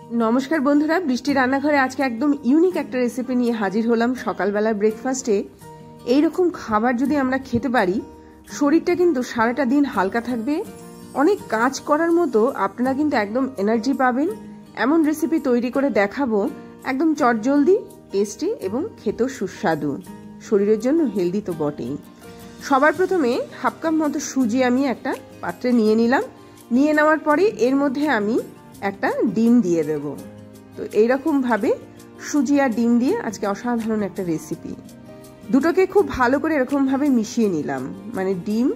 নমস্কার বন্ধুরা, বৃষ্টি রান্নাঘরে আজকে একদম ইউনিক একটা রেসিপি নিয়ে হাজির হলাম। সকালবেলার ব্রেকফাস্টে এইরকম খাবার যদি আমরা খেতে পারি, শরীরটা কিন্তু সারাটা দিন হালকা থাকবে, অনেক কাজ করার মতো আপনারা কিন্তু একদম এনার্জি পাবেন। এমন রেসিপি তৈরি করে দেখাবো, একদম চটজলদি, টেস্টি এবং খেতেও সুস্বাদু, শরীরের জন্য হেলদি তো বটেই। সবার প্রথমে হাফ কাপ মতো সুজি আমি একটা পাত্রে নিয়ে নিলাম। নিয়ে নেওয়ার পরে এর মধ্যে আমি একটা ডিম দিয়ে দেব। তো এইরকমভাবে সুজি আর ডিম দিয়ে আজকে অসাধারণ একটা রেসিপি। দুটোকে খুব ভালো করে এরকমভাবে মিশিয়ে নিলাম, মানে ডিম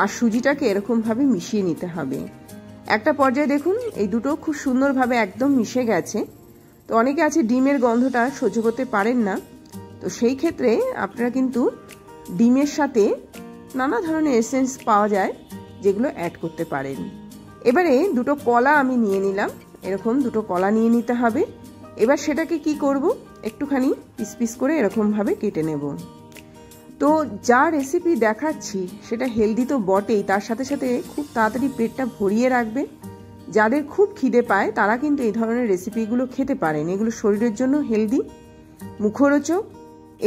আর সুজিটাকে এরকমভাবে মিশিয়ে নিতে হবে। একটা পর্যায়ে দেখুন এই দুটো খুব সুন্দরভাবে একদম মিশে গেছে। তো অনেকে আছে ডিমের গন্ধটা সহ্য করতে পারেন না, তো সেই ক্ষেত্রে আপনারা কিন্তু ডিমের সাথে নানা ধরনের এসেন্স পাওয়া যায়, যেগুলো অ্যাড করতে পারেন। এবারে দুটো কলা আমি নিয়ে নিলাম, এরকম দুটো কলা নিয়ে নিতে হবে। এবার সেটাকে কি করব, একটুখানি পিস পিস করে এরকমভাবে কেটে নেব। তো যা রেসিপি দেখাচ্ছি সেটা হেলদি তো বটেই, তার সাথে সাথে খুব তাড়াতাড়ি পেটটা ভরিয়ে রাখবে। যাদের খুব খিদে পায় তারা কিন্তু এই ধরনের রেসিপিগুলো খেতে পারেন। এগুলো শরীরের জন্য হেলদি, মুখরোচক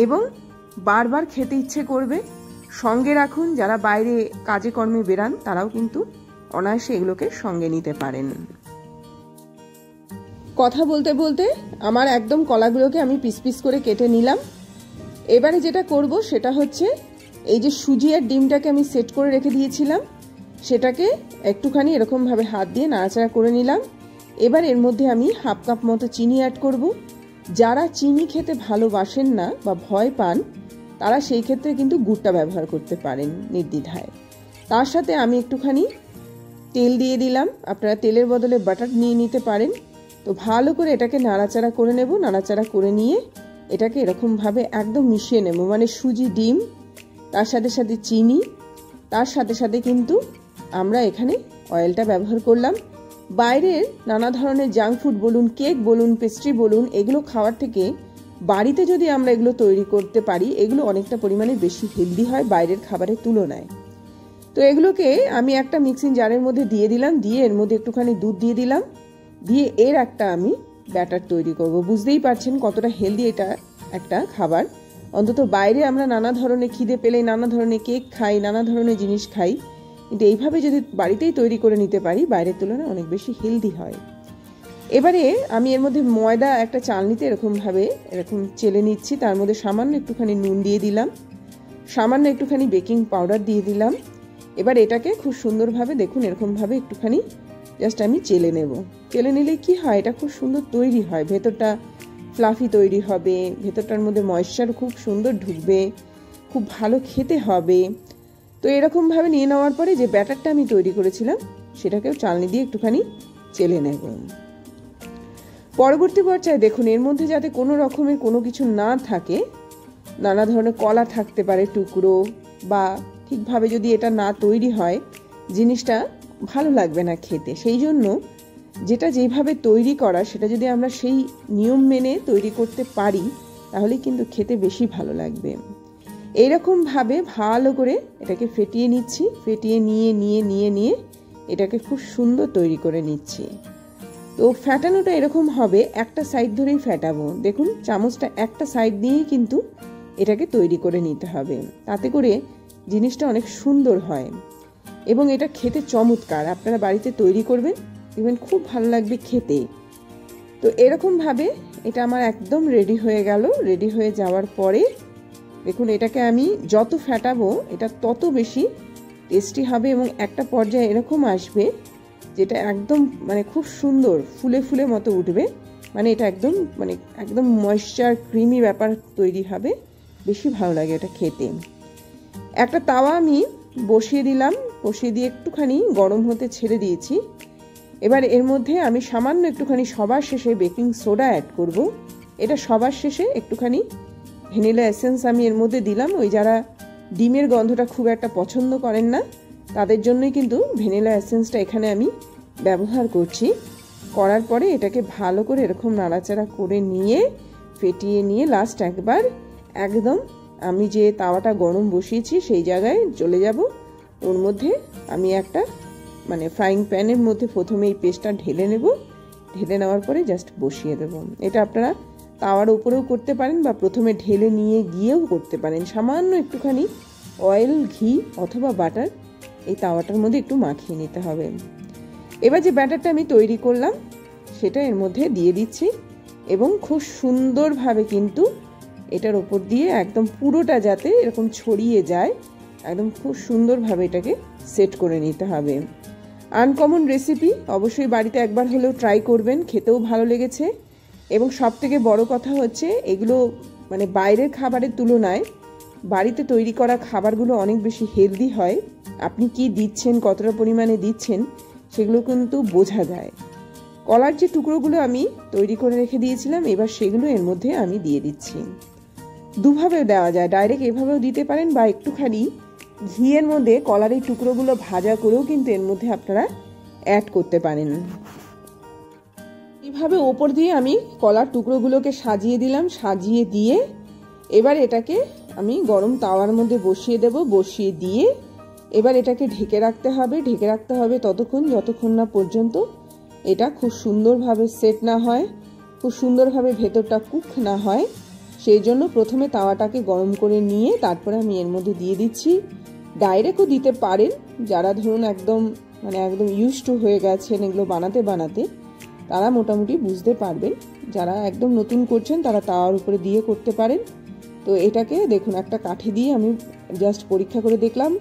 এবং বারবার খেতে ইচ্ছে করবে। সঙ্গে রাখুন, যারা বাইরে কাজে কর্মে বেরান তারাও কিন্তু অনায়াসে এগুলোকে সঙ্গে নিতে পারেন। কথা বলতে বলতে আমার একদম কলাগুলোকে আমি পিস পিস করে কেটে নিলাম। এবারে যেটা করব সেটা হচ্ছে, এই যে সুজি আর ডিমটাকে আমি সেট করে রেখে দিয়েছিলাম, সেটাকে একটুখানি এরকমভাবে হাত দিয়ে নাড়াচাড়া করে নিলাম। এবার এর মধ্যে আমি হাফ কাপ মতো চিনি অ্যাড করব। যারা চিনি খেতে ভালোবাসেন না বা ভয় পান, তারা সেই ক্ষেত্রে কিন্তু গুড়টা ব্যবহার করতে পারেন নির্দ্বিধায়। তার সাথে আমি একটুখানি তেল দিয়ে দিলাম, আপনারা তেলের বদলে বাটার নিয়ে নিতে পারেন। তো ভালো করে এটাকে নাড়াচাড়া করে নেব। নাড়াচাড়া করে নিয়ে এটাকে এরকমভাবে একদম মিশিয়ে নেব, মানে সুজি ডিম, তার সাথে সাথে চিনি, তার সাথে সাথে কিন্তু আমরা এখানে অয়েলটা ব্যবহার করলাম। বাইরের নানা ধরনের জাঙ্ক ফুড বলুন, কেক বলুন, পেস্ট্রি বলুন, এগুলো খাওয়ার থেকে বাড়িতে যদি আমরা এগুলো তৈরি করতে পারি, এগুলো অনেকটা পরিমাণে বেশি হেলদি হয় বাইরের খাবারের তুলনায়। তো এগুলোকে আমি একটা মিক্সিং জারের মধ্যে দিয়ে দিলাম, দিয়ে এর মধ্যে একটুখানি দুধ দিয়ে দিলাম, দিয়ে এর একটা আমি ব্যাটার তৈরি করব। বুঝতেই পারছেন কতটা হেলদি এটা একটা খাবার। অন্তত বাইরে আমরা নানা ধরনের খিদে পেলে নানা ধরনের কেক খাই, নানা ধরনের জিনিস খাই, কিন্তু এইভাবে যদি বাড়িতেই তৈরি করে নিতে পারি, বাইরের তুলনায় অনেক বেশি হেলদি হয়। এবারে আমি এর মধ্যে ময়দা একটা চালনিতে এরকমভাবে এরকম চেলে নিচ্ছি। তার মধ্যে সামান্য একটুখানি নুন দিয়ে দিলাম, সামান্য একটুখানি বেকিং পাউডার দিয়ে দিলাম। এবার এটাকে খুব সুন্দরভাবে দেখুন এরকমভাবে একটুখানি জাস্ট আমি চেলে নেব। চেলে নিলে কি হয়, এটা খুব সুন্দর তৈরি হয়, ভেতরটা ফ্লাফি তৈরি হবে, ভেতরটার মধ্যে ময়েশ্চার খুব সুন্দর ঢুকবে, খুব ভালো খেতে হবে। তো এরকমভাবে নিয়ে নেওয়ার পরে যে ব্যাটারটা আমি তৈরি করেছিলাম সেটাকেও চালনি দিয়ে একটুখানি চেলে নেব। পরবর্তী পর্যায়ে দেখুন এর মধ্যে যাতে কোনো রকমের কোনো কিছু না থাকে, নানা ধরনের কলা থাকতে পারে টুকরো, বা ঠিকভাবে যদি এটা না তৈরি হয় জিনিসটা ভালো লাগবে না খেতে। সেই জন্য যেটা যেভাবে তৈরি করা সেটা যদি আমরা সেই নিয়ম মেনে তৈরি করতে পারি, তাহলে কিন্তু খেতে বেশি ভালো লাগবে। এইরকমভাবে ভালো করে এটাকে ফেটিয়ে নিচ্ছি, ফেটিয়ে নিয়ে নিয়ে নিয়ে নিয়ে এটাকে খুব সুন্দর তৈরি করে নিচ্ছি। তো ফ্যাটানোটা এরকম হবে, একটা সাইড ধরেই ফ্যাটাবো। দেখুন চামচটা একটা সাইড দিয়েই কিন্তু এটাকে তৈরি করে নিতে হবে, তাতে করে জিনিসটা অনেক সুন্দর হয় এবং এটা খেতে চমৎকার। আপনারা বাড়িতে তৈরি করবেন, দেখবেন খুব ভালো লাগবে খেতে। তো এরকমভাবে এটা আমার একদম রেডি হয়ে গেল। রেডি হয়ে যাওয়ার পরে দেখুন এটাকে আমি যত ফ্যাটাবো এটা তত বেশি টেস্টি হবে এবং একটা পর্যায়ে এরকম আসবে যেটা একদম মানে খুব সুন্দর ফুলে ফুলে মতো উঠবে, মানে এটা একদম ময়েশ্চার ক্রিমি ব্যাপার তৈরি হবে, বেশি ভালো লাগে এটা খেতে। একটা তাওয়া আমি বসিয়ে দিলাম, বসিয়ে দিয়ে একটুখানি গরম হতে ছেড়ে দিয়েছি। এবার এর মধ্যে আমি সামান্য একটুখানি সবার শেষে বেকিং সোডা অ্যাড করব। এটা সবার শেষে একটুখানি ভ্যানিলা এসেন্স আমি এর মধ্যে দিলাম। ওই যারা ডিমের গন্ধটা খুব একটা পছন্দ করেন না তাদের জন্যই কিন্তু ভ্যানিলা এসেন্সটা এখানে আমি ব্যবহার করছি। করার পরে এটাকে ভালো করে এরকম নাড়াচাড়া করে নিয়ে ফেটিয়ে নিয়ে লাস্ট একবার একদম আমি যে তাওয়াটা গরম বসিয়েছি সেই জায়গায় চলে যাব। ওর মধ্যে আমি একটা ফ্রাইং প্যানের মধ্যে প্রথমে এই পেস্টটা ঢেলে নেব, ঢেলে নেওয়ার পরে জাস্ট বসিয়ে দেব। এটা আপনারা তাওয়ার উপরেও করতে পারেন বা প্রথমে ঢেলে নিয়ে গিয়েও করতে পারেন। সামান্য একটুখানি অয়েল, ঘি অথবা বাটার এই তাওয়াটার মধ্যে একটু মাখিয়ে নিতে হবে। এবার যে ব্যাটারটা আমি তৈরি করলাম সেটা এর মধ্যে দিয়ে দিচ্ছি এবং খুব সুন্দরভাবে কিন্তু এটার ওপর দিয়ে একদম পুরোটা যাতে এরকম ছড়িয়ে যায়, একদম খুব সুন্দরভাবে এটাকে সেট করে নিতে হবে। আনকমন রেসিপি, অবশ্যই বাড়িতে একবার হলেও ট্রাই করবেন, খেতেও ভালো লেগেছে। এবং সবথেকে বড় কথা হচ্ছে এগুলো মানে বাইরের খাবারের তুলনায় বাড়িতে তৈরি করা খাবারগুলো অনেক বেশি হেলদি হয়। আপনি কি দিচ্ছেন, কতটা পরিমাণে দিচ্ছেন সেগুলো কিন্তু বোঝা যায়। কলার যে টুকরোগুলো আমি তৈরি করে রেখে দিয়েছিলাম এবার সেগুলো এর মধ্যে আমি দিয়ে দিচ্ছি। দুভাবে দেওয়া যায়, ডাইরেক্ট এভাবেও দিতে পারেন বা একটুখানি ঘিয়ের মধ্যে কলার এই টুকরোগুলো ভাজা করেও কিন্তু এর মধ্যে আপনারা অ্যাড করতে পারেন। এইভাবে ওপর দিয়ে আমি কলার টুকরোগুলোকে সাজিয়ে দিলাম। সাজিয়ে দিয়ে এবার এটাকে আমি গরম তাওয়ার মধ্যে বসিয়ে দেব। বসিয়ে দিয়ে এবার এটাকে ঢেকে রাখতে হবে। ঢেকে রাখতে হবে ততক্ষণ যতক্ষণ না পর্যন্ত এটা খুব সুন্দরভাবে সেট না হয়, খুব সুন্দরভাবে ভেতরটা কুক না হয়। সেই জন্য প্রথমে তাওয়াটাকে গরম করে নিয়ে তারপরে আমি এর মধ্যে দিয়ে দিচ্ছি। ডাইরেক্টও দিতে পারেন, যারা ধরুন একদম ইউজ টু হয়ে গেছেন এগুলো বানাতে বানাতে তারা মোটামুটি বুঝতে পারবেন। যারা একদম নতুন করছেন তারা তাওয়ার উপরে দিয়ে করতে পারেন। তো এটাকে দেখুন একটা কাঠি দিয়ে আমি জাস্ট পরীক্ষা করে দেখলাম,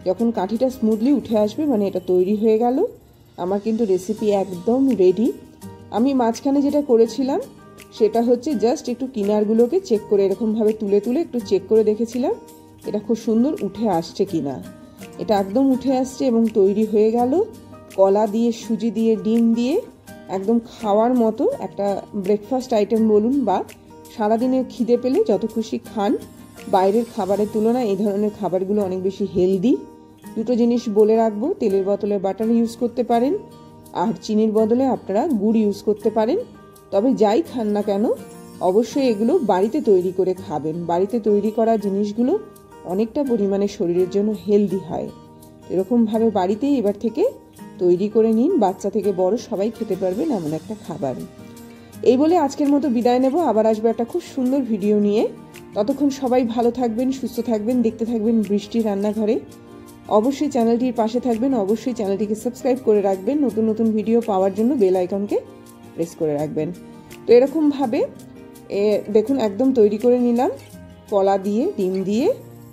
যখন কাঠিটা স্মুথলি উঠে আসবে মানে এটা তৈরি হয়ে গেল। আমার কিন্তু রেসিপি একদম রেডি। আমি মাঝখানে যেটা করেছিলাম সেটা হচ্ছে জাস্ট একটু কিনারগুলোকে চেক করে এরকমভাবে তুলে তুলে একটু চেক করে দেখেছিলাম এটা খুব সুন্দর উঠে আসছে কিনা। এটা একদম উঠে আসছে এবং তৈরি হয়ে গেল। কলা দিয়ে, সুজি দিয়ে, ডিম দিয়ে একদম খাওয়ার মতো একটা ব্রেকফাস্ট আইটেম বলুন বা সারাদিনে খিদে পেলে যত খুশি খান। বাইরের খাবারের তুলনায় এই ধরনের খাবারগুলো অনেক বেশি হেলদি। দুটো জিনিস বলে রাখবো, তেলের বদলে বাটার ইউজ করতে পারেন আর চিনির বদলে আপনারা গুড় ইউজ করতে পারেন। তবে যাই খান না কেন অবশ্যই এগুলো বাড়িতে তৈরি করে খাবেন। বাড়িতে তৈরি করা জিনিসগুলো অনেকটা পরিমাণে শরীরের জন্য হেলদি হয়। এরকমভাবে বাড়িতেই এবার থেকে তৈরি করে নিন, বাচ্চা থেকে বড় সবাই খেতে পারবেন এমন একটা খাবার। এই বলে আজকের মতো বিদায় নেব। আবার আসবো একটা খুব সুন্দর ভিডিও নিয়ে। ততক্ষণ সবাই ভালো থাকবেন, সুস্থ থাকবেন, দেখতে থাকবেন বৃষ্টি রান্নাঘরে। অবশ্যই চ্যানেলটির পাশে থাকবেন, অবশ্যই চ্যানেলটিকে সাবস্ক্রাইব করে রাখবেন, নতুন নতুন ভিডিও পাওয়ার জন্য বেল আইকনকে প্রেস করে রাখবেন। তো এরকমভাবে দেখুন একদম তৈরি করে নিলাম কলা দিয়ে, ডিম দিয়ে,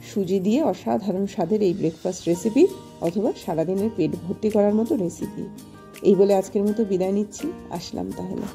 সুজি দিয়ে অসাধারণ স্বাদের এই ব্রেকফাস্ট রেসিপি অথবা সারাদিনের পেট ভর্তি করার মতো রেসিপি। এই বলে আজকের মতো বিদায় নিচ্ছি, আসলাম তাহলে।